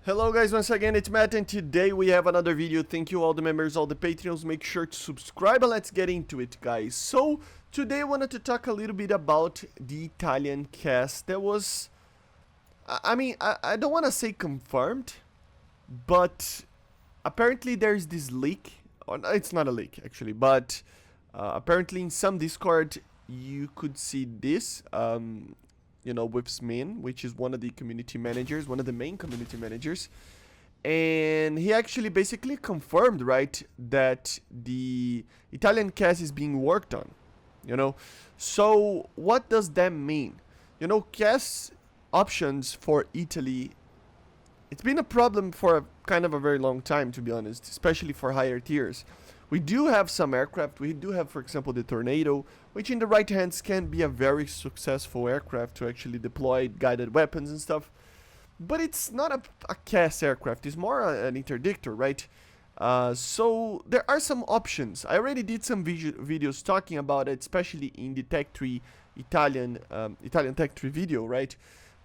Hello guys, once again it's Matt, and today we have another video. Thank you all the members, all the Patreons. Make sure to subscribe and let's get into it, guys. So today I wanted to talk a little bit about the Italian CAS. That was, I don't want to say confirmed, but apparently there's this leak. Or no, it's not a leak actually, but apparently in some Discord you could see this. With Smin, which is one of the community managers, one of the main community managers. And he actually basically confirmed, right, that the Italian CAS is being worked on, So what does that mean? CAS options for Italy, it's been a problem for a very long time, to be honest, especially for higher tiers. We do have some aircraft. We do have, for example, the Tornado, which in the right hands can be a very successful aircraft to actually deploy guided weapons and stuff. But it's not a CAS aircraft. It's more an interdictor, right? So there are some options. I already did some videos talking about it, especially in the Tech 3 Italian Tech 3 video, right?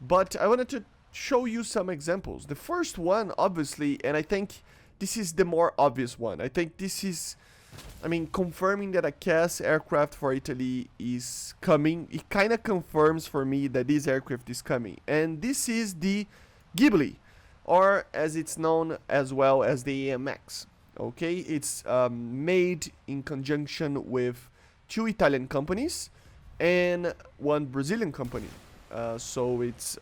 But I wanted to show you some examples. The first one, obviously, and I think this is the more obvious one. I think this is, confirming that a CAS aircraft for Italy is coming. It kind of confirms for me that this aircraft is coming. And this is the Ghibli, or as it's known as well as the AMX. Okay, it's made in conjunction with two Italian companies and one Brazilian company. So it's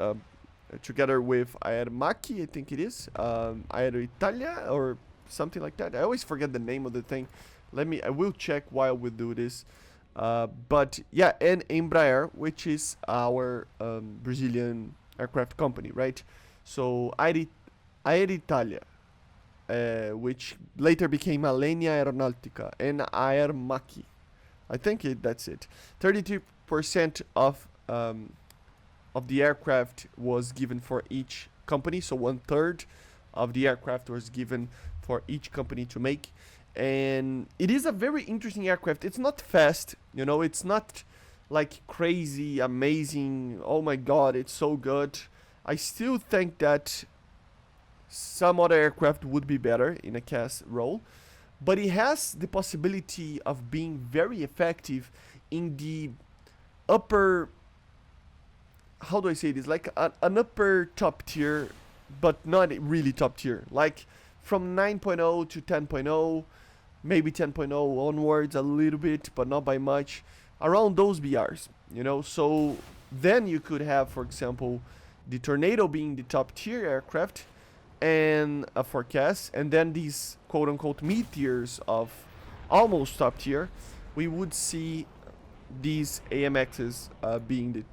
together with Aermacchi, I think it is, Aero Italia or something like that. I always forget the name of the thing. I will check while we do this. But yeah, and Embraer, which is our Brazilian aircraft company, right? So Aero Italia, which later became Alenia Aeronautica, and Aermacchi. I think that's it. 32% of the aircraft was given for each company, so 1/3 of the aircraft was given for each company to make. And it is a very interesting aircraft. It's not fast, it's not like crazy amazing, oh my god, it's so good. I still think that some other aircraft would be better in a CAS role, but it has the possibility of being very effective in the upper, how do I say this, like an upper top tier, but not really top tier, like from 9.0 to 10.0, maybe 10.0 onwards a little bit, but not by much, around those BRs, so then you could have, for example, the Tornado being the top tier aircraft and a forecast, and then these quote-unquote mid tiers of almost top tier, we would see these AMXs being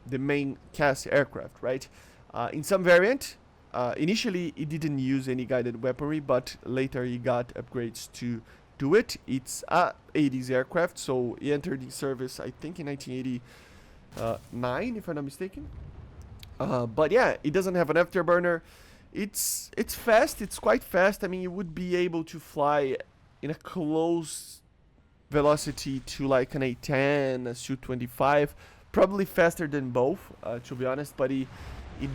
the main CAS aircraft, right? In some variant, initially it didn't use any guided weaponry, but later it got upgrades to do it. It's a 80s aircraft, so it entered the service, I think, in 1989, if I'm not mistaken. But yeah, it doesn't have an afterburner. It's fast. It's quite fast. You would be able to fly in a close velocity to like an A10, a Su-25, probably faster than both, to be honest, but it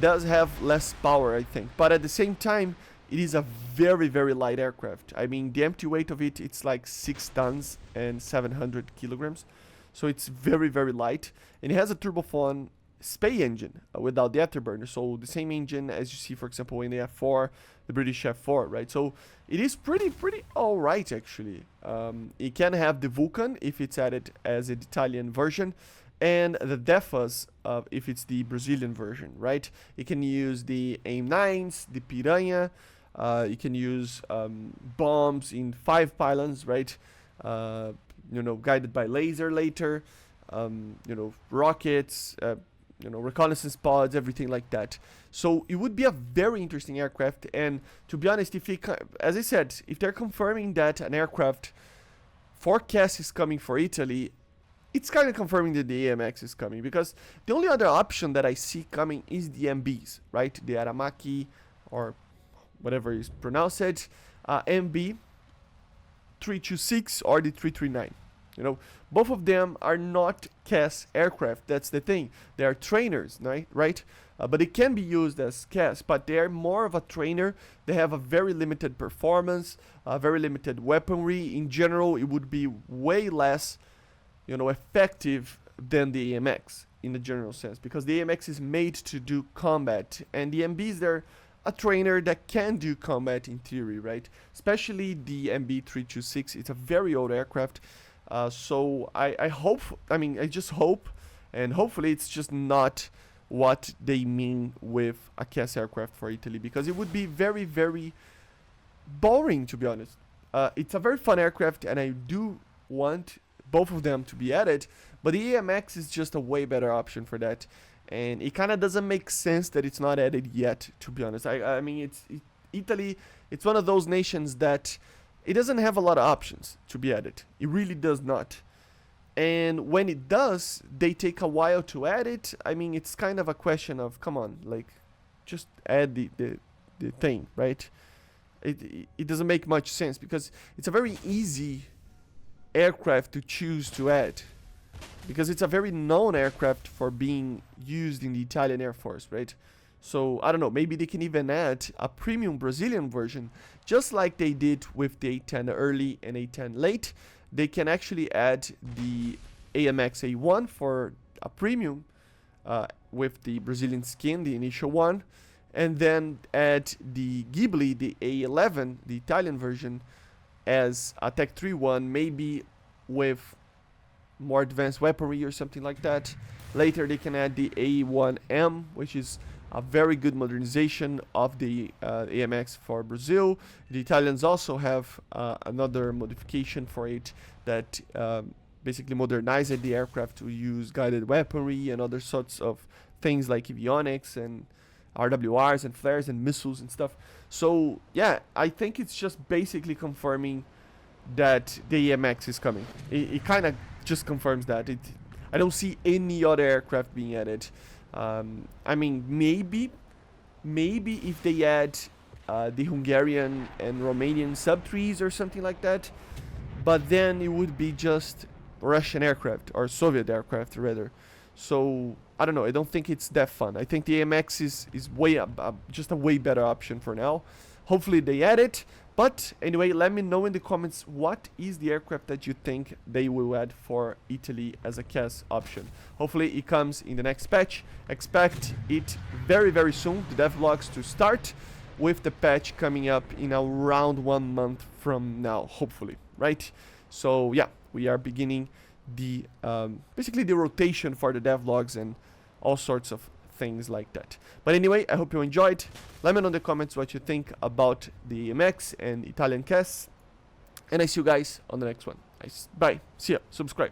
does have less power, I think. But at the same time, it is a very, very light aircraft. The empty weight of it's like 6 tons and 700 kilograms, so it's very, very light, and it has a turbofan SPA engine without the afterburner, so the same engine as you see, for example, in the F4, the British F4, right? So it is pretty alright, actually. It can have the Vulcan if it's added as an Italian version, and the Defas if it's the Brazilian version, right? You can use the AIM-9s, the Piranha, you can use bombs in 5 pylons, right? Guided by laser later, rockets, reconnaissance pods, everything like that. So it would be a very interesting aircraft. And to be honest, as I said, if they're confirming that an aircraft forecast is coming for Italy, it's kind of confirming that the AMX is coming, because the only other option that I see coming is the MBs, right? The Aramaki, or whatever is pronounced, MB 326 or the 339. Both of them are not CAS aircraft. That's the thing. They are trainers, right? but it can be used as CAS, but they're more of a trainer. They have a very limited performance, very limited weaponry. In general, it would be way less, you know, effective than the AMX in the general sense, because the AMX is made to do combat, and the MBs, they're a trainer that can do combat in theory, right? Especially the MB326. It's a very old aircraft, so I hope, I mean, I just hope, and hopefully it's just not what they mean with a CAS aircraft for Italy, because it would be very, very boring, to be honest. It's a very fun aircraft, and I do want both of them to be added, but the AMX is just a way better option for that, and it kind of doesn't make sense that it's not added yet, to be honest. I mean, Italy, it's one of those nations that it doesn't have a lot of options to be added. It really does not. And when it does, they take a while to add it. I mean, it's kind of a question of, come on, like, just add the thing, right? It doesn't make much sense, because it's a very easy aircraft to choose to add, because it's a very known aircraft for being used in the Italian Air Force, right? So, I don't know, maybe they can even add a premium Brazilian version, just like they did with the A10 early and A10 late. They can actually add the AMX A1 for a premium with the Brazilian skin, the initial one, and then add the Ghibli, the A11, the Italian version, as a Tech 3 one, maybe with more advanced weaponry or something like that. Later they can add the A1M, which is a very good modernization of the AMX for Brazil. The Italians also have another modification for it that basically modernized the aircraft to use guided weaponry and other sorts of things like avionics and RWRs and flares and missiles and stuff. So yeah, I think it's just basically confirming that the AMX is coming. It kind of just confirms that. I don't see any other aircraft being added. I mean, maybe if they add the Hungarian and Romanian sub-3s or something like that, but then it would be just Russian aircraft, or Soviet aircraft rather. So I don't know, I don't think it's that fun. I think the AMX is way just a way better option for now. Hopefully they add it. But anyway, let me know in the comments what is the aircraft that you think they will add for Italy as a CAS option. Hopefully it comes in the next patch. Expect it very, very soon, the devlogs to start, with the patch coming up in around 1 month from now, hopefully, right? So yeah, we are beginning the basically the rotation for the devlogs and all sorts of things like that. But anyway, I hope you enjoyed. Let me know in the comments what you think about the AMX and Italian CAS, and I see you guys on the next one. Bye. See ya. Subscribe.